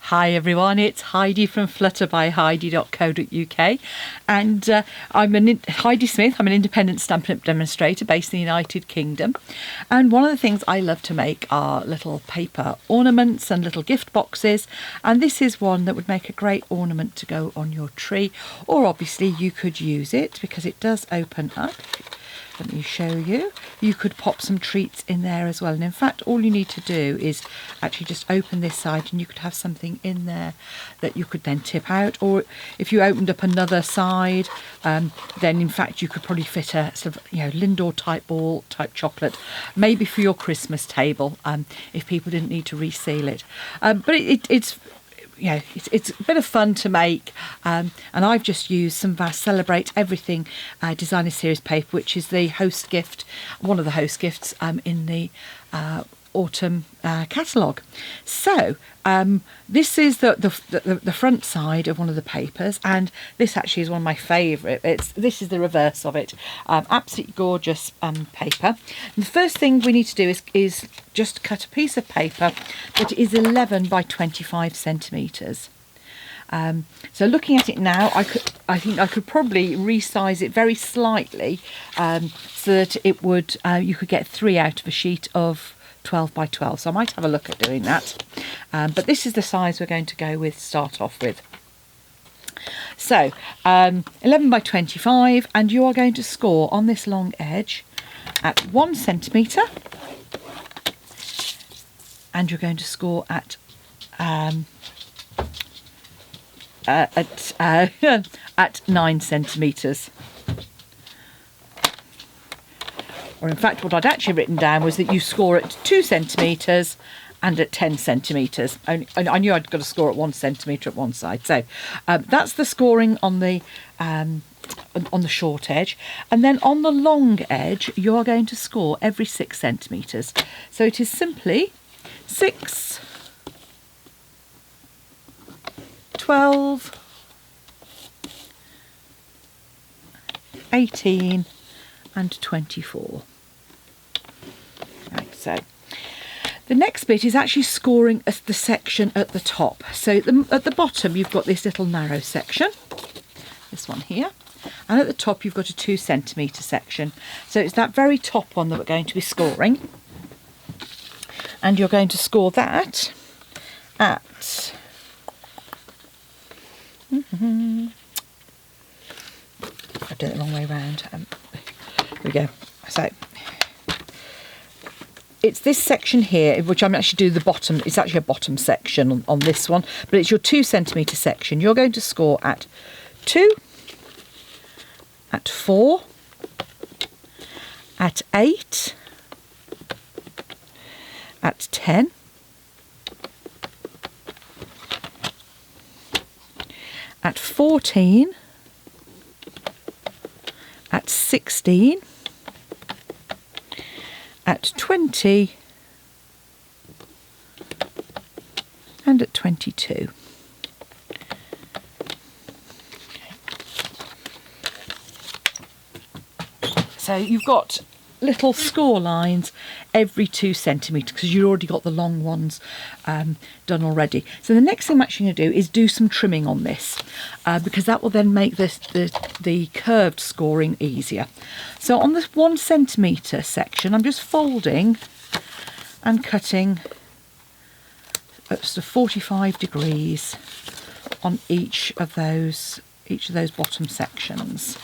Hi everyone, it's Heidi from flutterbyheidi.co.uk and I'm Heidi Smith. I'm an independent Stampin' Up! Demonstrator based in the United Kingdom, and one of the things I love to make are little paper ornaments and little gift boxes, and this is one that would make a great ornament to go on your tree, or obviously you could use it because it does open up. Let me show you. You could pop some treats in there as well, and in fact all you need to do is actually just open this side and you could have something in there that you could then tip out, or if you opened up another side then in fact you could probably fit a sort of Lindor type ball type chocolate, maybe for your Christmas table, if people didn't need to reseal it, but it's it's a bit of fun to make, and I've just used some of our Celebrate Everything designer series paper, which is the host gift, one of the host gifts in the autumn catalogue. So this is the front side of one of the papers, and this actually is one of my favourite. This is the reverse of it. Absolutely gorgeous paper. And the first thing we need to do is just cut a piece of paper that is 11 by 25 centimetres. So looking at it now, I think I could probably resize it very slightly so that it would you could get 3 out of a sheet of 12 by 12, so I might have a look at doing that, but this is the size we're going to go with, start off with. So 11 by 25, and you are going to score on this long edge at 1 centimetre, and you're going to score at 9 centimetres. Or in fact what I'd actually written down was that you score at 2 centimetres and at 10 centimetres. I knew I'd got to score at 1 centimetre at one side. So that's the scoring on the short edge. And then on the long edge you are going to score every 6 centimetres. So it is simply 6, 12, 18 and 24. Right, so the next bit is actually scoring the section at the top. So at the bottom you've got this little narrow section, this one here, and at the top you've got a 2 centimetre section. So it's that very top one that we're going to be scoring, and you're going to score that at I've done it the wrong way around. Here we go. So it's this section here, which I'm actually doing the bottom. It's actually a bottom section on this one, but it's your 2 centimetre section. You're going to score at 2, at 4, at 8, at 10, at 14, at 16, at 20 and at 22. So you've got little score lines every 2 centimetres because you've already got the long ones done already. So the next thing I'm actually going to do is do some trimming on this because that will then make the curved scoring easier. So on this 1 centimetre section I'm just folding and cutting up to 45 degrees on each of those bottom sections.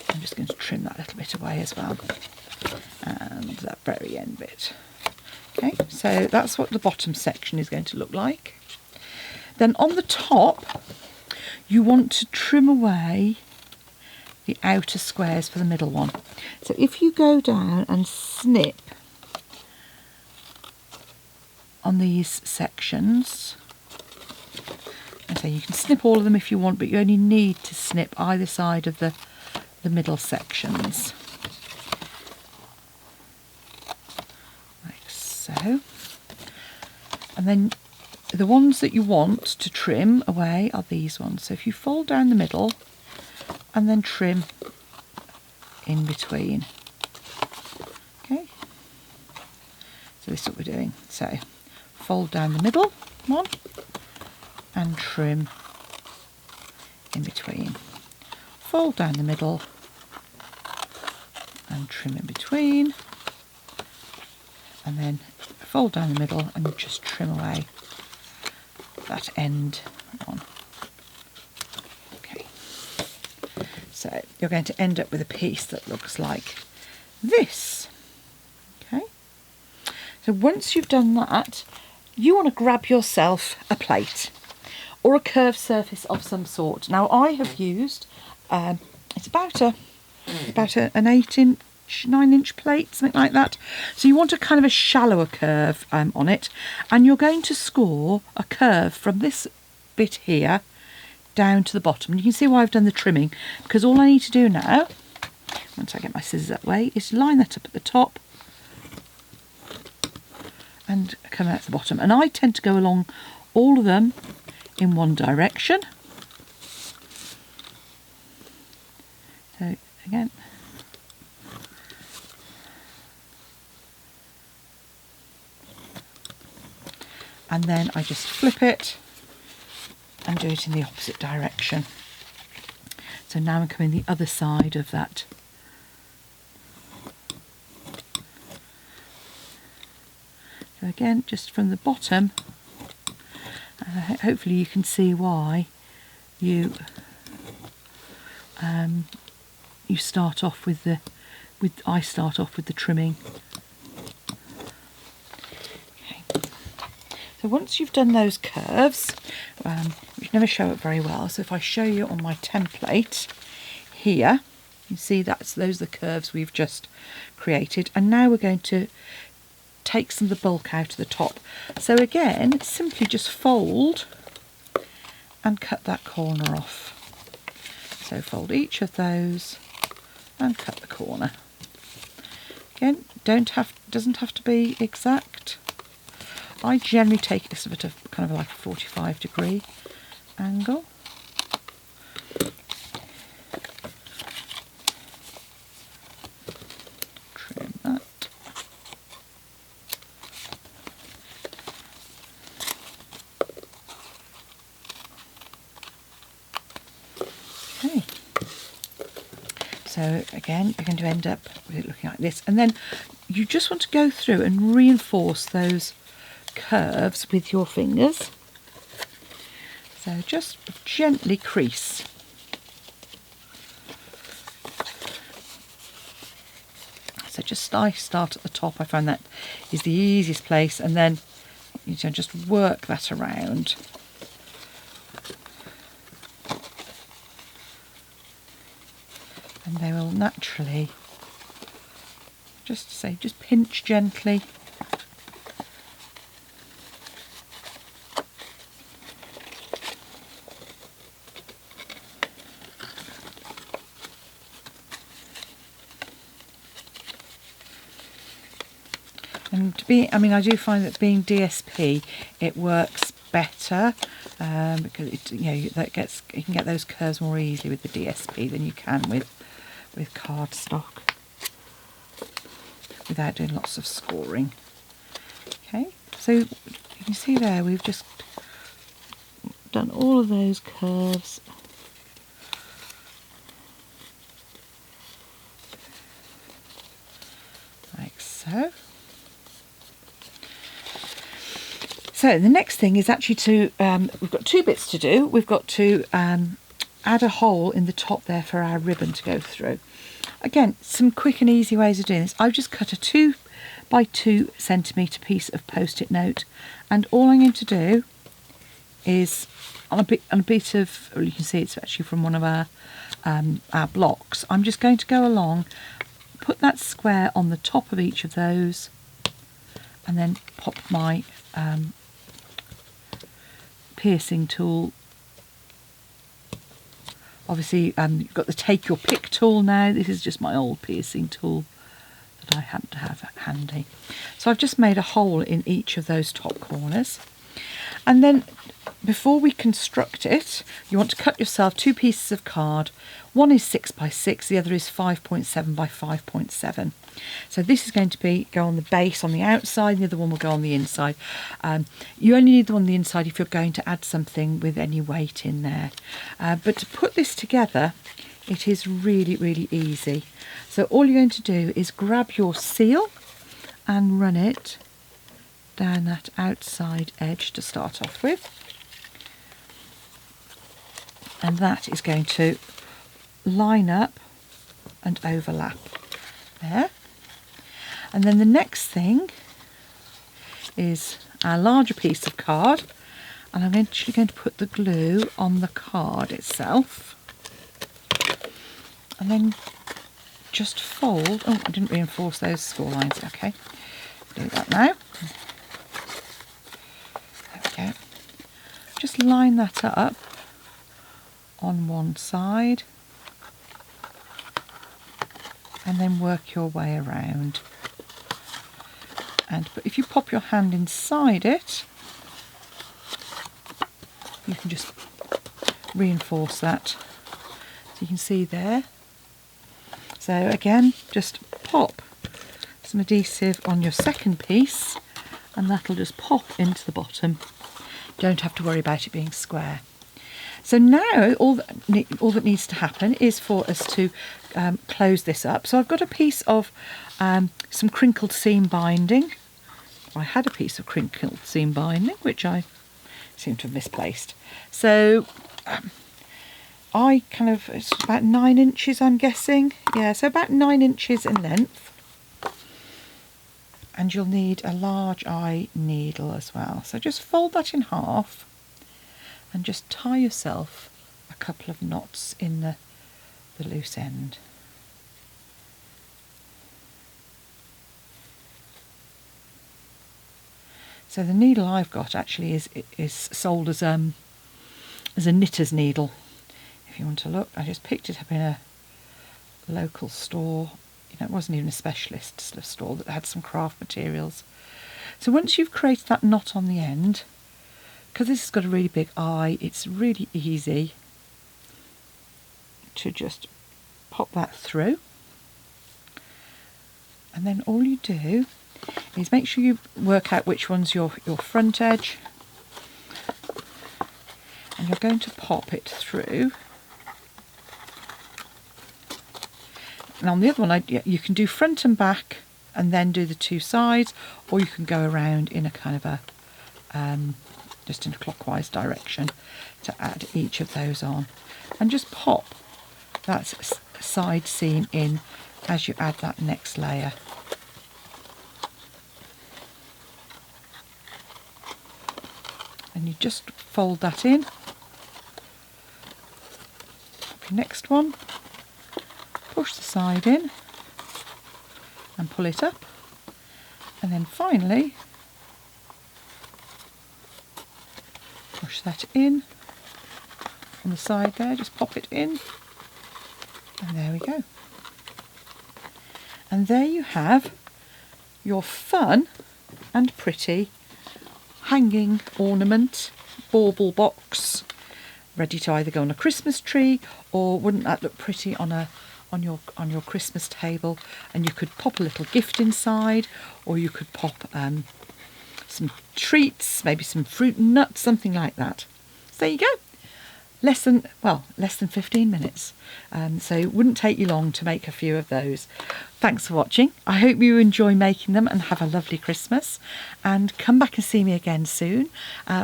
I'm just going to trim that little bit away as well, and that very end bit. Okay, so that's what the bottom section is going to look like. Then on the top you want to trim away the outer squares for the middle one. So if you go down and snip on these sections, and so you can snip all of them if you want, but you only need to snip either side of the middle sections, like so. And then the ones that you want to trim away are these ones. So if you fold down the middle and then trim in between. Okay, So this is what we're doing. So fold down the middle one and trim in between. Fold down the middle and trim in between, and then fold down the middle and just trim away that end one. Okay, so you're going to end up with a piece that looks like this. Okay, so once you've done that, you want to grab yourself a plate or a curved surface of some sort. Now I have used it's about an 8-inch, 9-inch plate, something like that. So you want a kind of a shallower curve on it, and you're going to score a curve from this bit here down to the bottom. And you can see why I've done the trimming, because all I need to do now, once I get my scissors that way, is line that up at the top and come out the bottom. And I tend to go along all of them in one direction. So again, and then I just flip it and do it in the opposite direction. So now I'm coming the other side of that. So again, just from the bottom, hopefully you can see why you start off with I start off with the trimming. Okay. So once you've done those curves, which never show up very well, so if I show you on my template here, you see those are the curves we've just created, and now we're going to take some of the bulk out of the top. So again, simply just fold and cut that corner off. So fold each of those and cut the corner. Again, doesn't have to be exact. I generally take this at a kind of like a 45-degree angle. Trim that. Okay. So again, you're going to end up with it looking like this, and then you just want to go through and reinforce those curves with your fingers. So just gently crease. So I start at the top. I find that is the easiest place, and then you can just work that around. And they will naturally, just pinch gently. And I do find that being DSP, it works better because you can get those curves more easily with the DSP than you can with cardstock, without doing lots of scoring. Okay, so you can see there we've just done all of those curves. Like so. So the next thing is actually to, we've got two bits to do. We've got to add a hole in the top there for our ribbon to go through. Again, some quick and easy ways of doing this. I've just cut a 2 by 2 centimetre piece of post-it note, and all I'm going to do is on a bit of, well, you can see it's actually from one of our blocks. I'm just going to go along, put that square on the top of each of those, and then pop my piercing tool. Obviously you've got the take your pick tool now. This is just my old piercing tool that I happen to have handy. So I've just made a hole in each of those top corners, And then before we construct it, you want to cut yourself 2 pieces of card. One is 6 by 6, the other is 5.7 by 5.7. So this is going to go on the base on the outside, the other one will go on the inside. You only need the one on the inside if you're going to add something with any weight in there. But to put this together, it is really, really easy. So all you're going to do is grab your seal and run it down that outside edge to start off with. And that is going to line up and overlap there. And then the next thing is our larger piece of card, and I'm actually going to put the glue on the card itself, and then just fold. Oh, I didn't reinforce those score lines. Okay, do that now. There we go. Just line that up on one side and then work your way around. But if you pop your hand inside it, you can just reinforce that. So you can see there. So again, just pop some adhesive on your second piece and that'll just pop into the bottom. Don't have to worry about it being square. So now all that needs to happen is for us to close this up. So I've got a piece of some crinkled seam binding. I had a piece of crinkled seam binding, which I seem to have misplaced. So it's about 9 inches, I'm guessing. Yeah, so about 9 inches in length. And you'll need a large eye needle as well. So just fold that in half and just tie yourself a couple of knots in the loose end. So the needle I've got actually is sold as a knitter's needle. If you want to look, I just picked it up in a local store. You know, it wasn't even a specialist store that had some craft materials. So once you've created that knot on the end, because this has got a really big eye, it's really easy to just pop that through. And then all you do is make sure you work out which one's your front edge, and you're going to pop it through. And on the other one, you can do front and back and then do the 2 sides, or you can go around in a kind of a just in a clockwise direction to add each of those on, and just pop that side seam in as you add that next layer. And you just fold that in. Pop your next one, push the side in and pull it up, and then finally push that in on the side there, just pop it in, and there we go. And there you have your fun and pretty hanging ornament bauble box, ready to either go on a Christmas tree, or wouldn't that look pretty on your Christmas table? And you could pop a little gift inside, or you could pop some treats, maybe some fruit and nuts, something like that. So there you go. Less than 15 minutes. So it wouldn't take you long to make a few of those. Thanks for watching. I hope you enjoy making them and have a lovely Christmas. And come back and see me again soon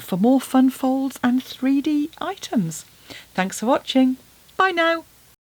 for more fun folds and 3D items. Thanks for watching. Bye now.